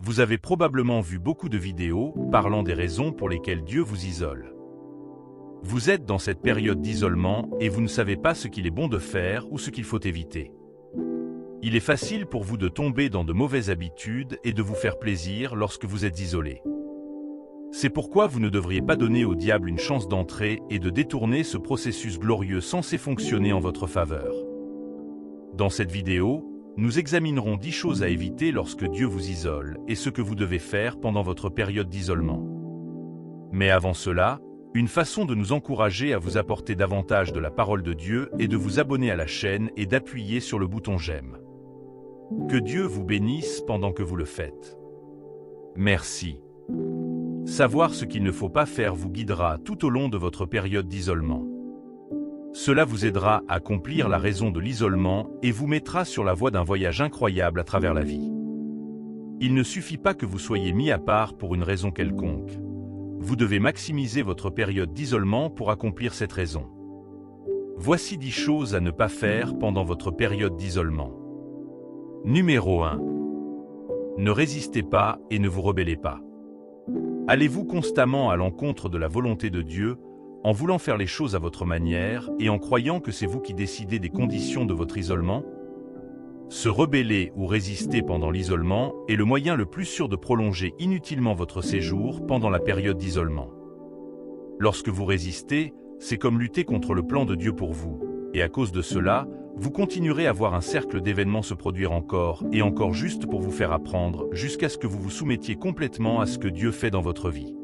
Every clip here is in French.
Vous avez probablement vu beaucoup de vidéos parlant des raisons pour lesquelles Dieu vous isole. Vous êtes dans cette période d'isolement et vous ne savez pas ce qu'il est bon de faire ou ce qu'il faut éviter. Il est facile pour vous de tomber dans de mauvaises habitudes et de vous faire plaisir lorsque vous êtes isolé. C'est pourquoi vous ne devriez pas donner au diable une chance d'entrer et de détourner ce processus glorieux censé fonctionner en votre faveur. Dans cette vidéo, nous examinerons 10 choses à éviter lorsque Dieu vous isole et ce que vous devez faire pendant votre période d'isolement. Mais avant cela, une façon de nous encourager à vous apporter davantage de la parole de Dieu est de vous abonner à la chaîne et d'appuyer sur le bouton j'aime. Que Dieu vous bénisse pendant que vous le faites. Merci. Savoir ce qu'il ne faut pas faire vous guidera tout au long de votre période d'isolement. Cela vous aidera à accomplir la raison de l'isolement et vous mettra sur la voie d'un voyage incroyable à travers la vie. Il ne suffit pas que vous soyez mis à part pour une raison quelconque. Vous devez maximiser votre période d'isolement pour accomplir cette raison. Voici 10 choses à ne pas faire pendant votre période d'isolement. Numéro 1. Ne résistez pas et ne vous rebellez pas. Allez-vous constamment à l'encontre de la volonté de Dieu, en voulant faire les choses à votre manière et en croyant que c'est vous qui décidez des conditions de votre isolement? Se rebeller ou résister pendant l'isolement est le moyen le plus sûr de prolonger inutilement votre séjour pendant la période d'isolement. Lorsque vous résistez, c'est comme lutter contre le plan de Dieu pour vous, et à cause de cela, vous continuerez à voir un cercle d'événements se produire encore et encore juste pour vous faire apprendre, jusqu'à ce que vous vous soumettiez complètement à ce que Dieu fait dans votre vie.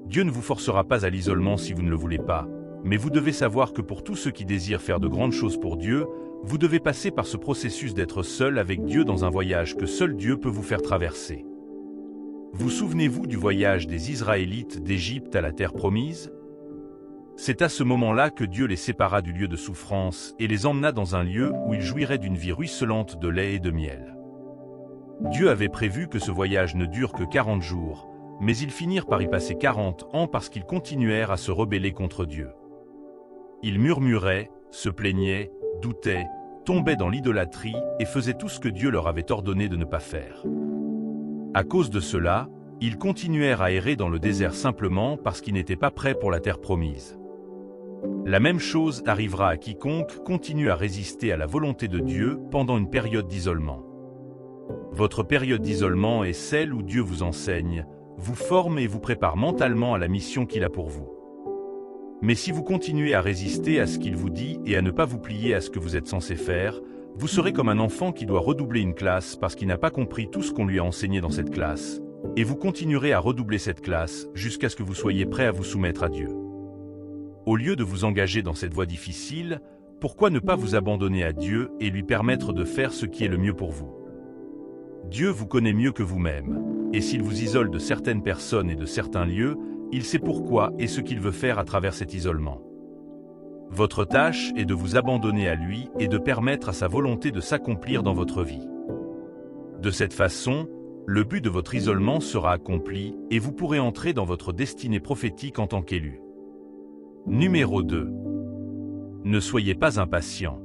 Dieu ne vous forcera pas à l'isolement si vous ne le voulez pas, mais vous devez savoir que pour tous ceux qui désirent faire de grandes choses pour Dieu, vous devez passer par ce processus d'être seul avec Dieu dans un voyage que seul Dieu peut vous faire traverser. Vous souvenez-vous du voyage des Israélites d'Égypte à la terre promise? C'est à ce moment-là que Dieu les sépara du lieu de souffrance et les emmena dans un lieu où ils jouiraient d'une vie ruisselante de lait et de miel. Dieu avait prévu que ce voyage ne dure que 40 jours, mais ils finirent par y passer 40 ans parce qu'ils continuèrent à se rebeller contre Dieu. Ils murmuraient, se plaignaient, doutaient, tombaient dans l'idolâtrie et faisaient tout ce que Dieu leur avait ordonné de ne pas faire. À cause de cela, ils continuèrent à errer dans le désert simplement parce qu'ils n'étaient pas prêts pour la terre promise. La même chose arrivera à quiconque continue à résister à la volonté de Dieu pendant une période d'isolement. Votre période d'isolement est celle où Dieu vous enseigne, vous forme et vous prépare mentalement à la mission qu'il a pour vous. Mais si vous continuez à résister à ce qu'il vous dit et à ne pas vous plier à ce que vous êtes censé faire, vous serez comme un enfant qui doit redoubler une classe parce qu'il n'a pas compris tout ce qu'on lui a enseigné dans cette classe, et vous continuerez à redoubler cette classe jusqu'à ce que vous soyez prêt à vous soumettre à Dieu. Au lieu de vous engager dans cette voie difficile, pourquoi ne pas vous abandonner à Dieu et lui permettre de faire ce qui est le mieux pour vous? Dieu vous connaît mieux que vous-même, et s'il vous isole de certaines personnes et de certains lieux, il sait pourquoi et ce qu'il veut faire à travers cet isolement. Votre tâche est de vous abandonner à lui et de permettre à sa volonté de s'accomplir dans votre vie. De cette façon, le but de votre isolement sera accompli et vous pourrez entrer dans votre destinée prophétique en tant qu'élu. Numéro 2. Ne soyez pas impatient.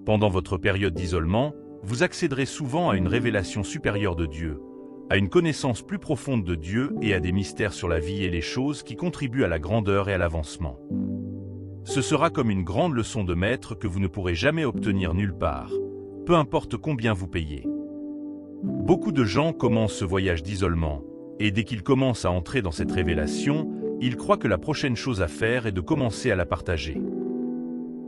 Pendant votre période d'isolement, vous accéderez souvent à une révélation supérieure de Dieu, à une connaissance plus profonde de Dieu et à des mystères sur la vie et les choses qui contribuent à la grandeur et à l'avancement. Ce sera comme une grande leçon de maître que vous ne pourrez jamais obtenir nulle part, peu importe combien vous payez. Beaucoup de gens commencent ce voyage d'isolement, et dès qu'ils commencent à entrer dans cette révélation, ils croient que la prochaine chose à faire est de commencer à la partager.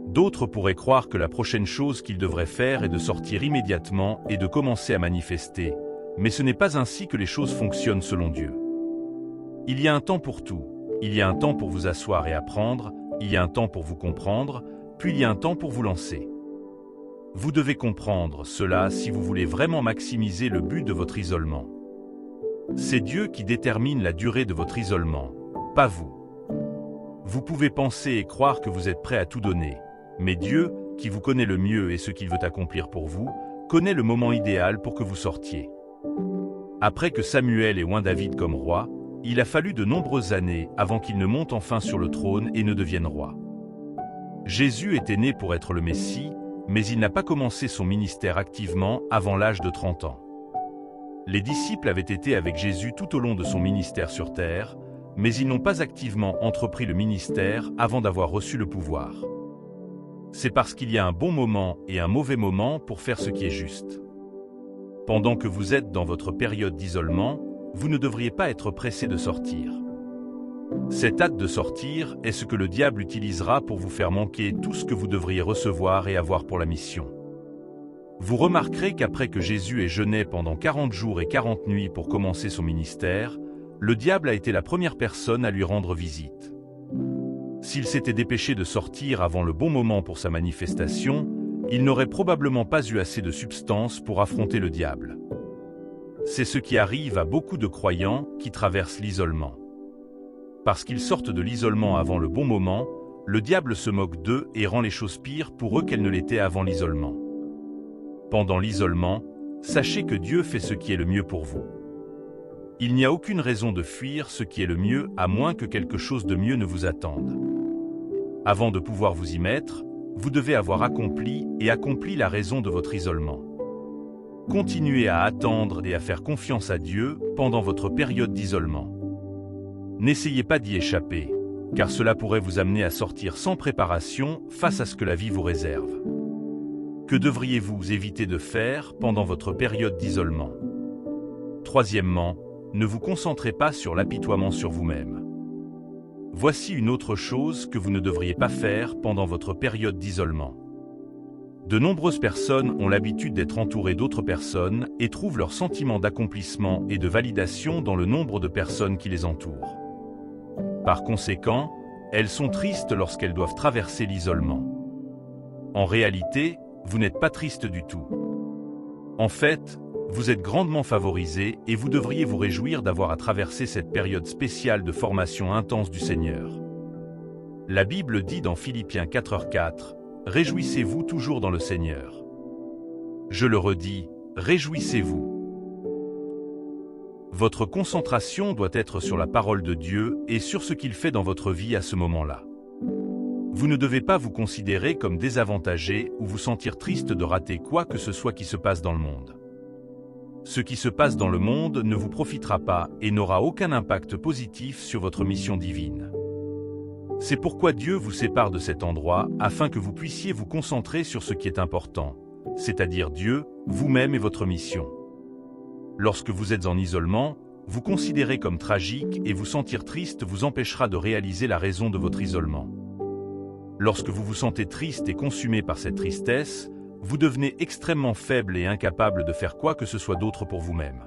D'autres pourraient croire que la prochaine chose qu'ils devraient faire est de sortir immédiatement et de commencer à manifester, mais ce n'est pas ainsi que les choses fonctionnent selon Dieu. Il y a un temps pour tout, il y a un temps pour vous asseoir et apprendre, il y a un temps pour vous comprendre, puis il y a un temps pour vous lancer. Vous devez comprendre cela si vous voulez vraiment maximiser le but de votre isolement. C'est Dieu qui détermine la durée de votre isolement, pas vous. Vous pouvez penser et croire que vous êtes prêt à tout donner, mais Dieu, qui vous connaît le mieux et ce qu'il veut accomplir pour vous, connaît le moment idéal pour que vous sortiez. Après que Samuel ait oint David comme roi, il a fallu de nombreuses années avant qu'il ne monte enfin sur le trône et ne devienne roi. Jésus était né pour être le Messie, mais il n'a pas commencé son ministère activement avant l'âge de 30 ans. Les disciples avaient été avec Jésus tout au long de son ministère sur terre, mais ils n'ont pas activement entrepris le ministère avant d'avoir reçu le pouvoir. C'est parce qu'il y a un bon moment et un mauvais moment pour faire ce qui est juste. Pendant que vous êtes dans votre période d'isolement, vous ne devriez pas être pressé de sortir. Cette hâte de sortir est ce que le diable utilisera pour vous faire manquer tout ce que vous devriez recevoir et avoir pour la mission. Vous remarquerez qu'après que Jésus ait jeûné pendant 40 jours et 40 nuits pour commencer son ministère, le diable a été la première personne à lui rendre visite. S'il s'était dépêché de sortir avant le bon moment pour sa manifestation, il n'aurait probablement pas eu assez de substance pour affronter le diable. C'est ce qui arrive à beaucoup de croyants qui traversent l'isolement. Parce qu'ils sortent de l'isolement avant le bon moment, le diable se moque d'eux et rend les choses pires pour eux qu'elles ne l'étaient avant l'isolement. Pendant l'isolement, sachez que Dieu fait ce qui est le mieux pour vous. Il n'y a aucune raison de fuir ce qui est le mieux à moins que quelque chose de mieux ne vous attende. Avant de pouvoir vous y mettre, vous devez avoir accompli la raison de votre isolement. Continuez à attendre et à faire confiance à Dieu pendant votre période d'isolement. N'essayez pas d'y échapper, car cela pourrait vous amener à sortir sans préparation face à ce que la vie vous réserve. Que devriez-vous éviter de faire pendant votre période d'isolement? Troisièmement, ne vous concentrez pas sur l'apitoiement sur vous-même. Voici une autre chose que vous ne devriez pas faire pendant votre période d'isolement. De nombreuses personnes ont l'habitude d'être entourées d'autres personnes et trouvent leur sentiment d'accomplissement et de validation dans le nombre de personnes qui les entourent. Par conséquent, elles sont tristes lorsqu'elles doivent traverser l'isolement. En réalité, vous n'êtes pas triste du tout. En fait, vous êtes grandement favorisé et vous devriez vous réjouir d'avoir à traverser cette période spéciale de formation intense du Seigneur. La Bible dit dans Philippiens 4:4, « Réjouissez-vous toujours dans le Seigneur. » Je le redis, réjouissez-vous. Votre concentration doit être sur la parole de Dieu et sur ce qu'il fait dans votre vie à ce moment-là. Vous ne devez pas vous considérer comme désavantagé ou vous sentir triste de rater quoi que ce soit qui se passe dans le monde. Ce qui se passe dans le monde ne vous profitera pas et n'aura aucun impact positif sur votre mission divine. C'est pourquoi Dieu vous sépare de cet endroit afin que vous puissiez vous concentrer sur ce qui est important, c'est-à-dire Dieu, vous-même et votre mission. Lorsque vous êtes en isolement, vous considérez comme tragique et vous sentir triste vous empêchera de réaliser la raison de votre isolement. Lorsque vous vous sentez triste et consumé par cette tristesse, vous devenez extrêmement faible et incapable de faire quoi que ce soit d'autre pour vous-même.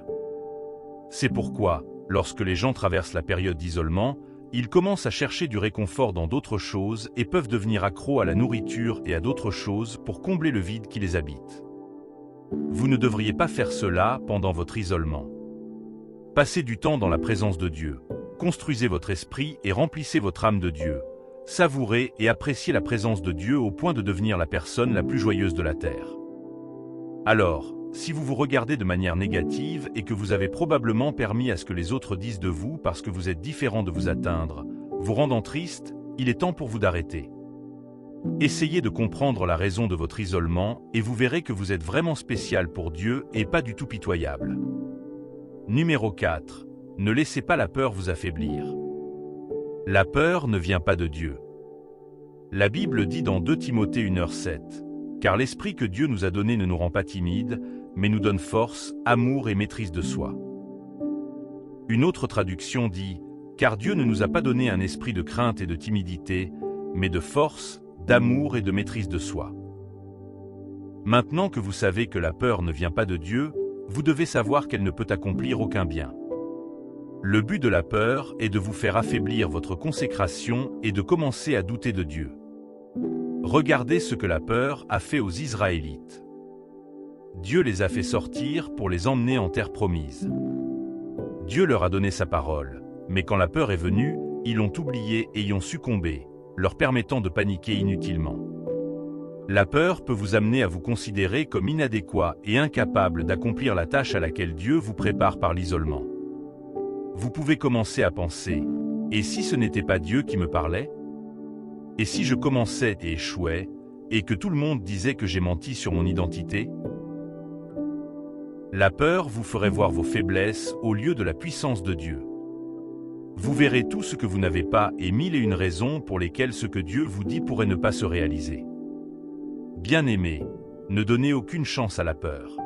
C'est pourquoi, lorsque les gens traversent la période d'isolement, ils commencent à chercher du réconfort dans d'autres choses et peuvent devenir accros à la nourriture et à d'autres choses pour combler le vide qui les habite. Vous ne devriez pas faire cela pendant votre isolement. Passez du temps dans la présence de Dieu, construisez votre esprit et remplissez votre âme de Dieu. Savourez et appréciez la présence de Dieu au point de devenir la personne la plus joyeuse de la terre. Alors, si vous vous regardez de manière négative et que vous avez probablement permis à ce que les autres disent de vous parce que vous êtes différent de vous atteindre, vous rendant triste, il est temps pour vous d'arrêter. Essayez de comprendre la raison de votre isolement et vous verrez que vous êtes vraiment spécial pour Dieu et pas du tout pitoyable. Numéro 4. Ne laissez pas la peur vous affaiblir. La peur ne vient pas de Dieu. La Bible dit dans 2 Timothée 1:7, « Car l'esprit que Dieu nous a donné ne nous rend pas timides, mais nous donne force, amour et maîtrise de soi. » Une autre traduction dit, « Car Dieu ne nous a pas donné un esprit de crainte et de timidité, mais de force, d'amour et de maîtrise de soi. » Maintenant que vous savez que la peur ne vient pas de Dieu, vous devez savoir qu'elle ne peut accomplir aucun bien. Le but de la peur est de vous faire affaiblir votre consécration et de commencer à douter de Dieu. Regardez ce que la peur a fait aux Israélites. Dieu les a fait sortir pour les emmener en terre promise. Dieu leur a donné sa parole, mais quand la peur est venue, ils l'ont oubliée et y ont succombé, leur permettant de paniquer inutilement. La peur peut vous amener à vous considérer comme inadéquat et incapable d'accomplir la tâche à laquelle Dieu vous prépare par l'isolement. Vous pouvez commencer à penser, et si ce n'était pas Dieu qui me parlait? Et si je commençais et échouais, et que tout le monde disait que j'ai menti sur mon identité? La peur vous ferait voir vos faiblesses au lieu de la puissance de Dieu. Vous verrez tout ce que vous n'avez pas et 1001 raisons pour lesquelles ce que Dieu vous dit pourrait ne pas se réaliser. Bien-aimés, ne donnez aucune chance à la peur.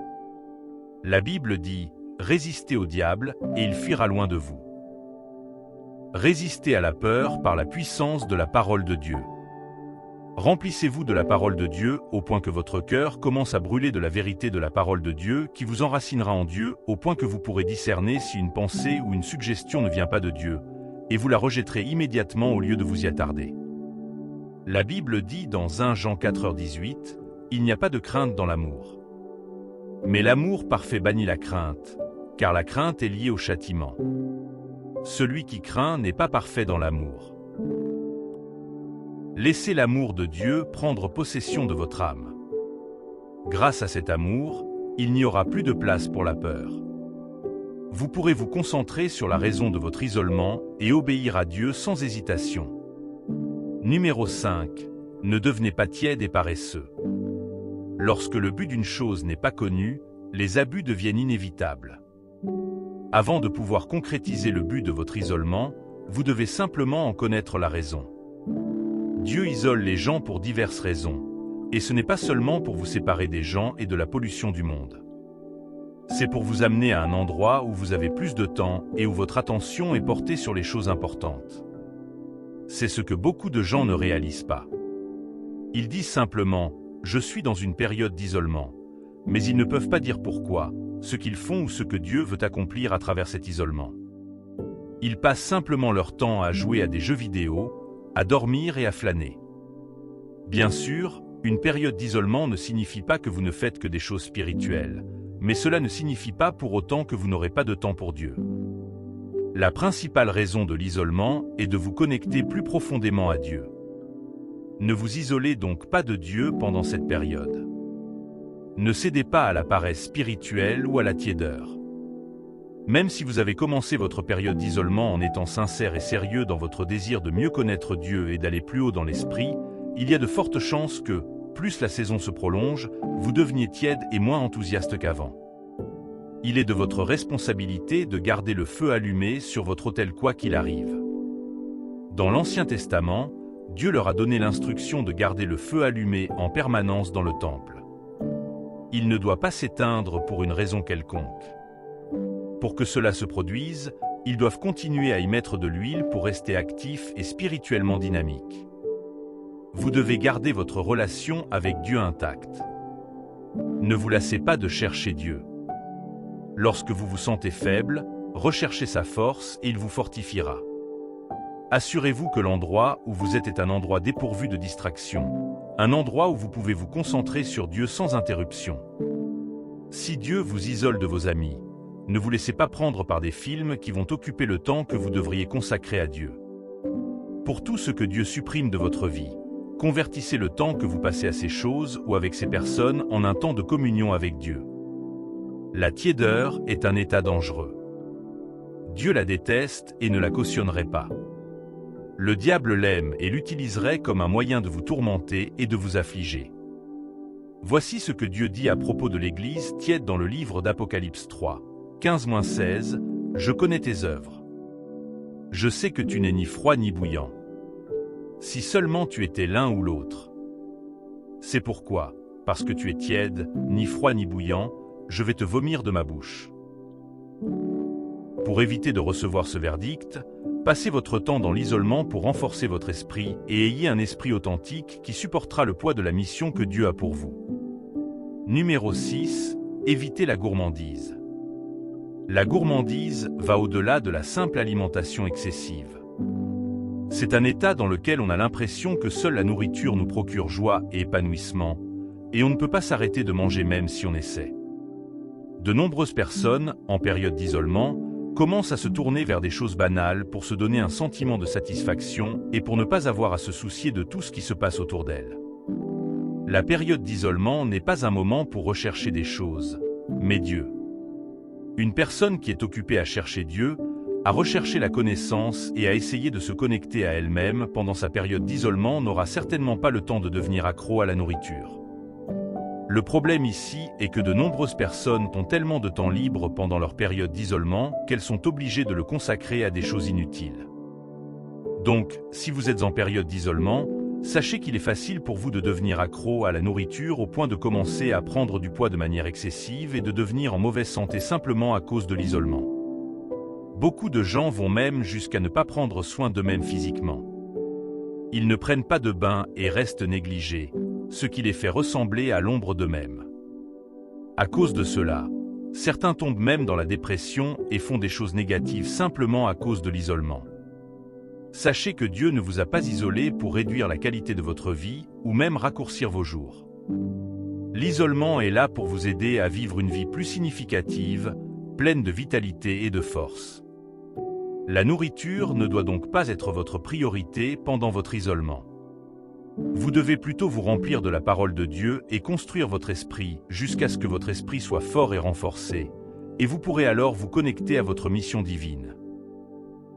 La Bible dit « Résistez au diable et il fuira loin de vous ». Résistez à la peur par la puissance de la parole de Dieu. Remplissez-vous de la parole de Dieu au point que votre cœur commence à brûler de la vérité de la parole de Dieu qui vous enracinera en Dieu au point que vous pourrez discerner si une pensée ou une suggestion ne vient pas de Dieu, et vous la rejetterez immédiatement au lieu de vous y attarder. La Bible dit dans 1 Jean 4h18, « Il n'y a pas de crainte dans l'amour. Mais l'amour parfait bannit la crainte, car la crainte est liée au châtiment. Celui qui craint n'est pas parfait dans l'amour. » Laissez l'amour de Dieu prendre possession de votre âme. Grâce à cet amour, il n'y aura plus de place pour la peur. Vous pourrez vous concentrer sur la raison de votre isolement et obéir à Dieu sans hésitation. Numéro 5. Ne devenez pas tiède et paresseux. Lorsque le but d'une chose n'est pas connu, les abus deviennent inévitables. Avant de pouvoir concrétiser le but de votre isolement, vous devez simplement en connaître la raison. Dieu isole les gens pour diverses raisons, et ce n'est pas seulement pour vous séparer des gens et de la pollution du monde. C'est pour vous amener à un endroit où vous avez plus de temps et où votre attention est portée sur les choses importantes. C'est ce que beaucoup de gens ne réalisent pas. Ils disent simplement « Je suis dans une période d'isolement », mais ils ne peuvent pas dire pourquoi, ce qu'ils font ou ce que Dieu veut accomplir à travers cet isolement. Ils passent simplement leur temps à jouer à des jeux vidéo, à dormir et à flâner. Bien sûr, une période d'isolement ne signifie pas que vous ne faites que des choses spirituelles, mais cela ne signifie pas pour autant que vous n'aurez pas de temps pour Dieu. La principale raison de l'isolement est de vous connecter plus profondément à Dieu. Ne vous isolez donc pas de Dieu pendant cette période. Ne cédez pas à la paresse spirituelle ou à la tiédeur. Même si vous avez commencé votre période d'isolement en étant sincère et sérieux dans votre désir de mieux connaître Dieu et d'aller plus haut dans l'esprit, il y a de fortes chances que, plus la saison se prolonge, vous deveniez tiède et moins enthousiaste qu'avant. Il est de votre responsabilité de garder le feu allumé sur votre autel quoi qu'il arrive. Dans l'Ancien Testament, Dieu leur a donné l'instruction de garder le feu allumé en permanence dans le temple. Il ne doit pas s'éteindre pour une raison quelconque. Pour que cela se produise, ils doivent continuer à y mettre de l'huile pour rester actifs et spirituellement dynamiques. Vous devez garder votre relation avec Dieu intacte. Ne vous lassez pas de chercher Dieu. Lorsque vous vous sentez faible, recherchez sa force et il vous fortifiera. Assurez-vous que l'endroit où vous êtes est un endroit dépourvu de distractions, un endroit où vous pouvez vous concentrer sur Dieu sans interruption. Si Dieu vous isole de vos amis, ne vous laissez pas prendre par des films qui vont occuper le temps que vous devriez consacrer à Dieu. Pour tout ce que Dieu supprime de votre vie, convertissez le temps que vous passez à ces choses ou avec ces personnes en un temps de communion avec Dieu. La tiédeur est un état dangereux. Dieu la déteste et ne la cautionnerait pas. Le diable l'aime et l'utiliserait comme un moyen de vous tourmenter et de vous affliger. Voici ce que Dieu dit à propos de l'Église tiède dans le livre d'Apocalypse 3. 15-16, « Je connais tes œuvres. Je sais que tu n'es ni froid ni bouillant. Si seulement tu étais l'un ou l'autre. C'est pourquoi, parce que tu es tiède, ni froid ni bouillant, je vais te vomir de ma bouche. » Pour éviter de recevoir ce verdict, passez votre temps dans l'isolement pour renforcer votre esprit et ayez un esprit authentique qui supportera le poids de la mission que Dieu a pour vous. Numéro 6. Évitez la gourmandise. La gourmandise va au-delà de la simple alimentation excessive. C'est un état dans lequel on a l'impression que seule la nourriture nous procure joie et épanouissement, et on ne peut pas s'arrêter de manger même si on essaie. De nombreuses personnes, en période d'isolement, commencent à se tourner vers des choses banales pour se donner un sentiment de satisfaction et pour ne pas avoir à se soucier de tout ce qui se passe autour d'elles. La période d'isolement n'est pas un moment pour rechercher des choses, mais Dieu. Une personne qui est occupée à chercher Dieu, à rechercher la connaissance et à essayer de se connecter à elle-même pendant sa période d'isolement n'aura certainement pas le temps de devenir accro à la nourriture. Le problème ici est que de nombreuses personnes ont tellement de temps libre pendant leur période d'isolement qu'elles sont obligées de le consacrer à des choses inutiles. Donc, si vous êtes en période d'isolement, sachez qu'il est facile pour vous de devenir accro à la nourriture au point de commencer à prendre du poids de manière excessive et de devenir en mauvaise santé simplement à cause de l'isolement. Beaucoup de gens vont même jusqu'à ne pas prendre soin d'eux-mêmes physiquement. Ils ne prennent pas de bain et restent négligés, ce qui les fait ressembler à l'ombre d'eux-mêmes. À cause de cela, certains tombent même dans la dépression et font des choses négatives simplement à cause de l'isolement. Sachez que Dieu ne vous a pas isolé pour réduire la qualité de votre vie ou même raccourcir vos jours. L'isolement est là pour vous aider à vivre une vie plus significative, pleine de vitalité et de force. La nourriture ne doit donc pas être votre priorité pendant votre isolement. Vous devez plutôt vous remplir de la parole de Dieu et construire votre esprit jusqu'à ce que votre esprit soit fort et renforcé, et vous pourrez alors vous connecter à votre mission divine.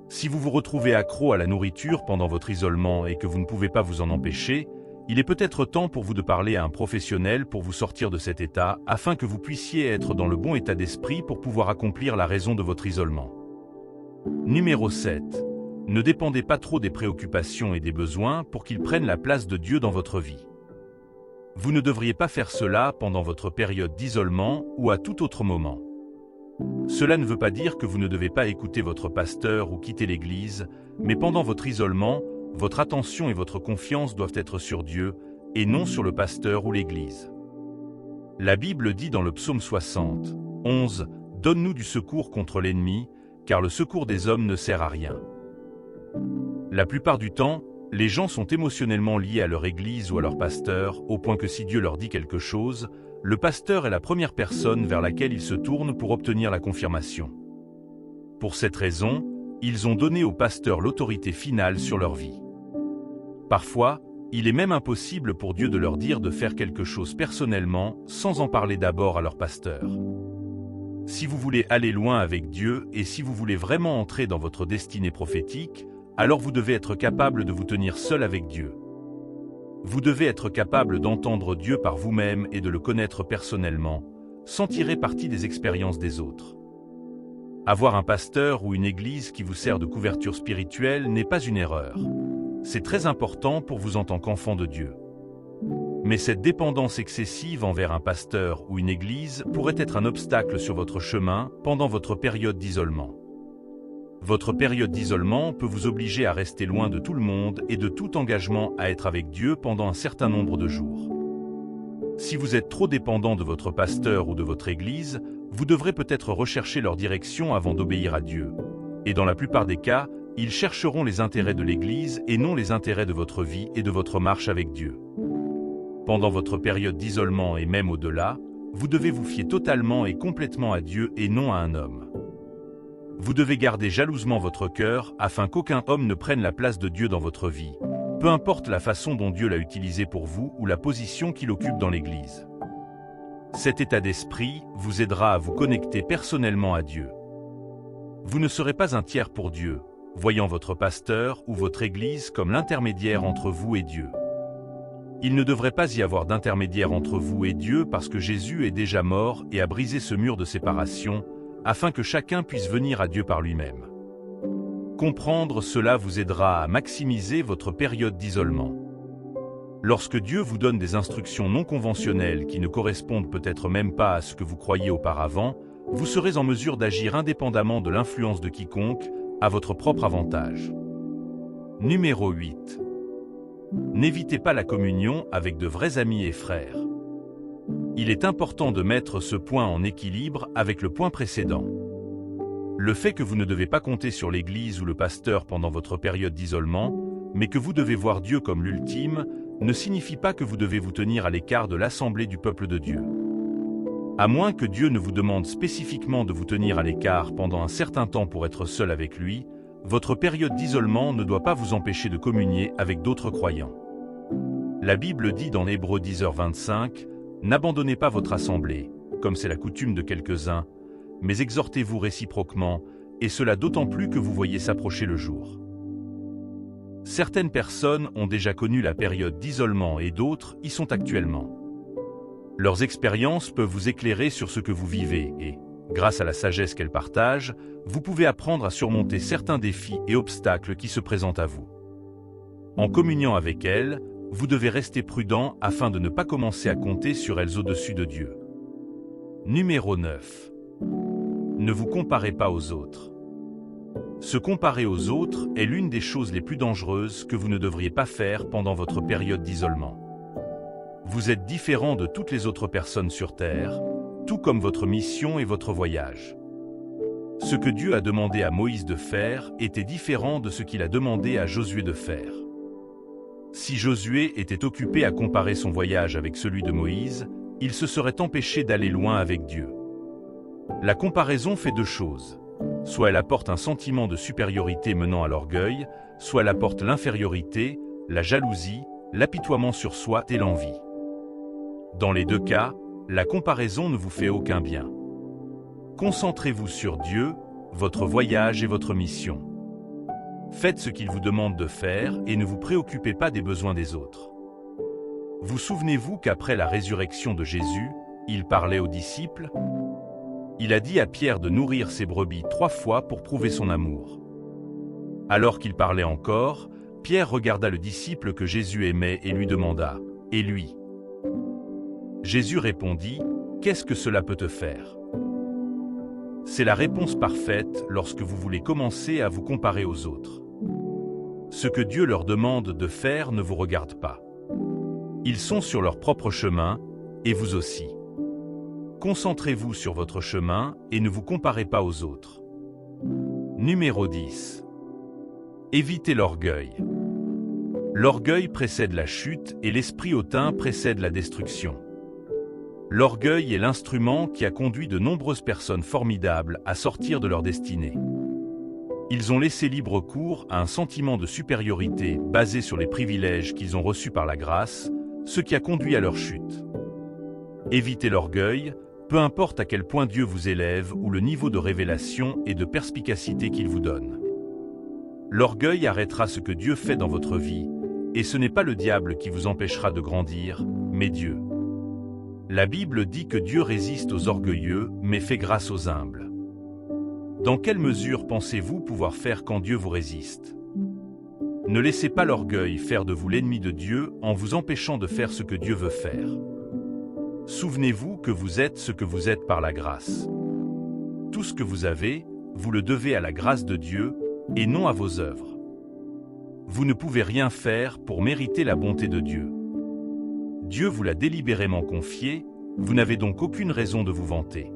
Si vous vous retrouvez accro à la nourriture pendant votre isolement et que vous ne pouvez pas vous en empêcher, il est peut-être temps pour vous de parler à un professionnel pour vous sortir de cet état afin que vous puissiez être dans le bon état d'esprit pour pouvoir accomplir la raison de votre isolement. Numéro 7. Ne dépendez pas trop des préoccupations et des besoins pour qu'ils prennent la place de Dieu dans votre vie. Vous ne devriez pas faire cela pendant votre période d'isolement ou à tout autre moment. Cela ne veut pas dire que vous ne devez pas écouter votre pasteur ou quitter l'église, mais pendant votre isolement, votre attention et votre confiance doivent être sur Dieu et non sur le pasteur ou l'église. La Bible dit dans le psaume 60, 11, « Donne-nous du secours contre l'ennemi, car le secours des hommes ne sert à rien. » La plupart du temps, les gens sont émotionnellement liés à leur église ou à leur pasteur, au point que si Dieu leur dit quelque chose, le pasteur est la première personne vers laquelle ils se tournent pour obtenir la confirmation. Pour cette raison, ils ont donné au pasteur l'autorité finale sur leur vie. Parfois, il est même impossible pour Dieu de leur dire de faire quelque chose personnellement sans en parler d'abord à leur pasteur. Si vous voulez aller loin avec Dieu et si vous voulez vraiment entrer dans votre destinée prophétique, alors vous devez être capable de vous tenir seul avec Dieu. Vous devez être capable d'entendre Dieu par vous-même et de le connaître personnellement, sans tirer parti des expériences des autres. Avoir un pasteur ou une église qui vous sert de couverture spirituelle n'est pas une erreur. C'est très important pour vous en tant qu'enfant de Dieu. Mais cette dépendance excessive envers un pasteur ou une église pourrait être un obstacle sur votre chemin pendant votre période d'isolement. Votre période d'isolement peut vous obliger à rester loin de tout le monde et de tout engagement à être avec Dieu pendant un certain nombre de jours. Si vous êtes trop dépendant de votre pasteur ou de votre église, vous devrez peut-être rechercher leur direction avant d'obéir à Dieu. Et dans la plupart des cas, ils chercheront les intérêts de l'église et non les intérêts de votre vie et de votre marche avec Dieu. Pendant votre période d'isolement et même au-delà, vous devez vous fier totalement et complètement à Dieu et non à un homme. Vous devez garder jalousement votre cœur afin qu'aucun homme ne prenne la place de Dieu dans votre vie, peu importe la façon dont Dieu l'a utilisé pour vous ou la position qu'il occupe dans l'Église. Cet état d'esprit vous aidera à vous connecter personnellement à Dieu. Vous ne serez pas un tiers pour Dieu, voyant votre pasteur ou votre Église comme l'intermédiaire entre vous et Dieu. Il ne devrait pas y avoir d'intermédiaire entre vous et Dieu parce que Jésus est déjà mort et a brisé ce mur de séparation, afin que chacun puisse venir à Dieu par lui-même. Comprendre cela vous aidera à maximiser votre période d'isolement. Lorsque Dieu vous donne des instructions non conventionnelles qui ne correspondent peut-être même pas à ce que vous croyiez auparavant, vous serez en mesure d'agir indépendamment de l'influence de quiconque, à votre propre avantage. Numéro 8. N'évitez pas la communion avec de vrais amis et frères. Il est important de mettre ce point en équilibre avec le point précédent. Le fait que vous ne devez pas compter sur l'Église ou le pasteur pendant votre période d'isolement, mais que vous devez voir Dieu comme l'ultime, ne signifie pas que vous devez vous tenir à l'écart de l'assemblée du peuple de Dieu. À moins que Dieu ne vous demande spécifiquement de vous tenir à l'écart pendant un certain temps pour être seul avec lui, votre période d'isolement ne doit pas vous empêcher de communier avec d'autres croyants. La Bible dit dans Hébreux 10h25, « N'abandonnez pas votre assemblée, comme c'est la coutume de quelques-uns, mais exhortez-vous réciproquement, et cela d'autant plus que vous voyez s'approcher le jour. » Certaines personnes ont déjà connu la période d'isolement et d'autres y sont actuellement. Leurs expériences peuvent vous éclairer sur ce que vous vivez et, grâce à la sagesse qu'elles partagent, vous pouvez apprendre à surmonter certains défis et obstacles qui se présentent à vous. En communiant avec elles, vous devez rester prudent afin de ne pas commencer à compter sur elles au-dessus de Dieu. Numéro 9. Ne vous comparez pas aux autres. Se comparer aux autres est l'une des choses les plus dangereuses que vous ne devriez pas faire pendant votre période d'isolement. Vous êtes différent de toutes les autres personnes sur Terre, tout comme votre mission et votre voyage. Ce que Dieu a demandé à Moïse de faire était différent de ce qu'il a demandé à Josué de faire. Si Josué était occupé à comparer son voyage avec celui de Moïse, il se serait empêché d'aller loin avec Dieu. La comparaison fait deux choses. Soit elle apporte un sentiment de supériorité menant à l'orgueil, soit elle apporte l'infériorité, la jalousie, l'apitoiement sur soi et l'envie. Dans les deux cas, la comparaison ne vous fait aucun bien. Concentrez-vous sur Dieu, votre voyage et votre mission. Faites ce qu'il vous demande de faire et ne vous préoccupez pas des besoins des autres. Vous souvenez-vous qu'après la résurrection de Jésus, il parlait aux disciples ? Il a dit à Pierre de nourrir ses brebis 3 fois pour prouver son amour. Alors qu'il parlait encore, Pierre regarda le disciple que Jésus aimait et lui demanda « Et lui ?» Jésus répondit « Qu'est-ce que cela peut te faire ?» C'est la réponse parfaite lorsque vous voulez commencer à vous comparer aux autres. Ce que Dieu leur demande de faire ne vous regarde pas. Ils sont sur leur propre chemin, et vous aussi. Concentrez-vous sur votre chemin et ne vous comparez pas aux autres. Numéro 10. Évitez l'orgueil. L'orgueil précède la chute et l'esprit hautain précède la destruction. L'orgueil est l'instrument qui a conduit de nombreuses personnes formidables à sortir de leur destinée. Ils ont laissé libre cours à un sentiment de supériorité basé sur les privilèges qu'ils ont reçus par la grâce, ce qui a conduit à leur chute. Évitez l'orgueil, peu importe à quel point Dieu vous élève ou le niveau de révélation et de perspicacité qu'il vous donne. L'orgueil arrêtera ce que Dieu fait dans votre vie, et ce n'est pas le diable qui vous empêchera de grandir, mais Dieu. La Bible dit que Dieu résiste aux orgueilleux, mais fait grâce aux humbles. Dans quelle mesure pensez-vous pouvoir faire quand Dieu vous résiste ? Ne laissez pas l'orgueil faire de vous l'ennemi de Dieu en vous empêchant de faire ce que Dieu veut faire. Souvenez-vous que vous êtes ce que vous êtes par la grâce. Tout ce que vous avez, vous le devez à la grâce de Dieu et non à vos œuvres. Vous ne pouvez rien faire pour mériter la bonté de Dieu. Dieu vous l'a délibérément confié, vous n'avez donc aucune raison de vous vanter.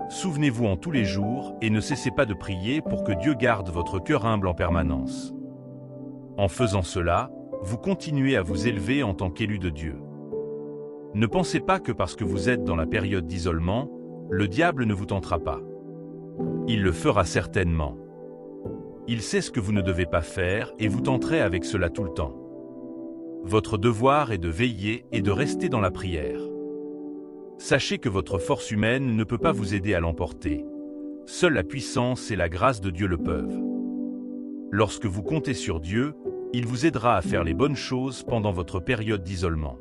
Souvenez-vous en tous les jours et ne cessez pas de prier pour que Dieu garde votre cœur humble en permanence. En faisant cela, vous continuez à vous élever en tant qu'élu de Dieu. Ne pensez pas que parce que vous êtes dans la période d'isolement, le diable ne vous tentera pas. Il le fera certainement. Il sait ce que vous ne devez pas faire et vous tenterez avec cela tout le temps. Votre devoir est de veiller et de rester dans la prière. Sachez que votre force humaine ne peut pas vous aider à l'emporter. Seule la puissance et la grâce de Dieu le peuvent. Lorsque vous comptez sur Dieu, il vous aidera à faire les bonnes choses pendant votre période d'isolement.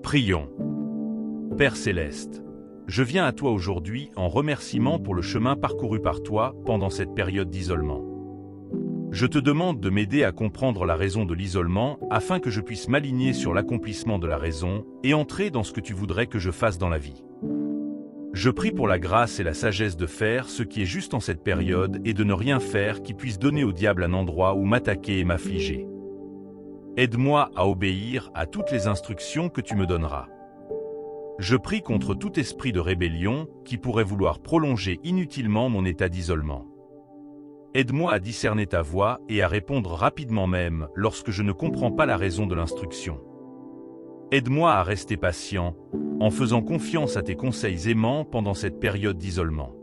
Prions. Père Céleste, je viens à toi aujourd'hui en remerciement pour le chemin parcouru par toi pendant cette période d'isolement. Je te demande de m'aider à comprendre la raison de l'isolement afin que je puisse m'aligner sur l'accomplissement de la raison et entrer dans ce que tu voudrais que je fasse dans la vie. Je prie pour la grâce et la sagesse de faire ce qui est juste en cette période et de ne rien faire qui puisse donner au diable un endroit où m'attaquer et m'affliger. Aide-moi à obéir à toutes les instructions que tu me donneras. Je prie contre tout esprit de rébellion qui pourrait vouloir prolonger inutilement mon état d'isolement. Aide-moi à discerner ta voix et à répondre rapidement même lorsque je ne comprends pas la raison de l'instruction. Aide-moi à rester patient, en faisant confiance à tes conseils aimants pendant cette période d'isolement.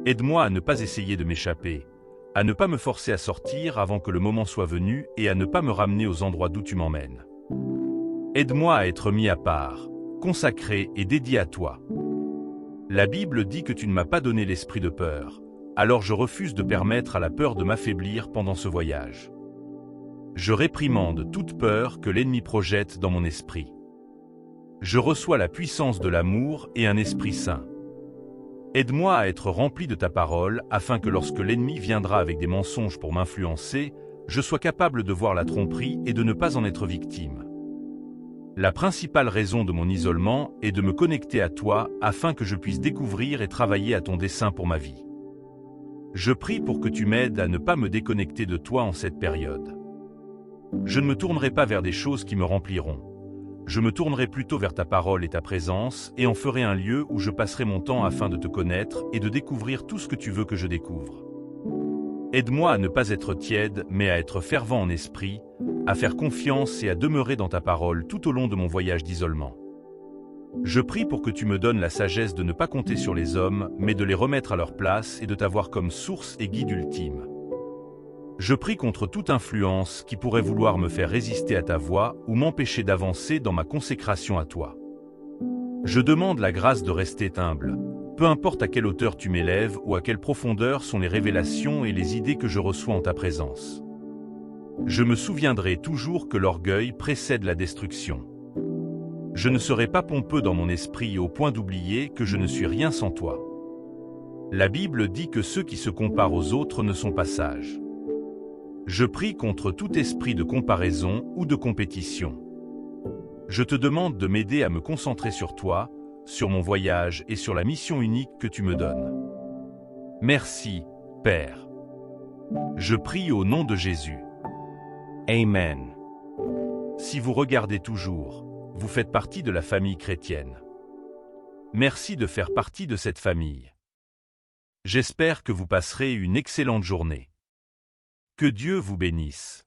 Aide-moi à ne pas essayer de m'échapper, à ne pas me forcer à sortir avant que le moment soit venu et à ne pas me ramener aux endroits d'où tu m'emmènes. Aide-moi à être mis à part, consacré et dédié à toi. La Bible dit que tu ne m'as pas donné l'esprit de peur. Alors je refuse de permettre à la peur de m'affaiblir pendant ce voyage. Je réprimande toute peur que l'ennemi projette dans mon esprit. Je reçois la puissance de l'amour et un esprit saint. Aide-moi à être rempli de ta parole, afin que lorsque l'ennemi viendra avec des mensonges pour m'influencer, je sois capable de voir la tromperie et de ne pas en être victime. La principale raison de mon isolement est de me connecter à toi afin que je puisse découvrir et travailler à ton dessein pour ma vie. Je prie pour que tu m'aides à ne pas me déconnecter de toi en cette période. Je ne me tournerai pas vers des choses qui me rempliront. Je me tournerai plutôt vers ta parole et ta présence et en ferai un lieu où je passerai mon temps afin de te connaître et de découvrir tout ce que tu veux que je découvre. Aide-moi à ne pas être tiède, mais à être fervent en esprit, à faire confiance et à demeurer dans ta parole tout au long de mon voyage d'isolement. Je prie pour que tu me donnes la sagesse de ne pas compter sur les hommes, mais de les remettre à leur place et de t'avoir comme source et guide ultime. Je prie contre toute influence qui pourrait vouloir me faire résister à ta voix ou m'empêcher d'avancer dans ma consécration à toi. Je demande la grâce de rester humble, peu importe à quelle hauteur tu m'élèves ou à quelle profondeur sont les révélations et les idées que je reçois en ta présence. Je me souviendrai toujours que l'orgueil précède la destruction. Je ne serai pas pompeux dans mon esprit au point d'oublier que je ne suis rien sans toi. La Bible dit que ceux qui se comparent aux autres ne sont pas sages. Je prie contre tout esprit de comparaison ou de compétition. Je te demande de m'aider à me concentrer sur toi, sur mon voyage et sur la mission unique que tu me donnes. Merci, Père. Je prie au nom de Jésus. Amen. Si vous regardez toujours, vous faites partie de la famille chrétienne. Merci de faire partie de cette famille. J'espère que vous passerez une excellente journée. Que Dieu vous bénisse.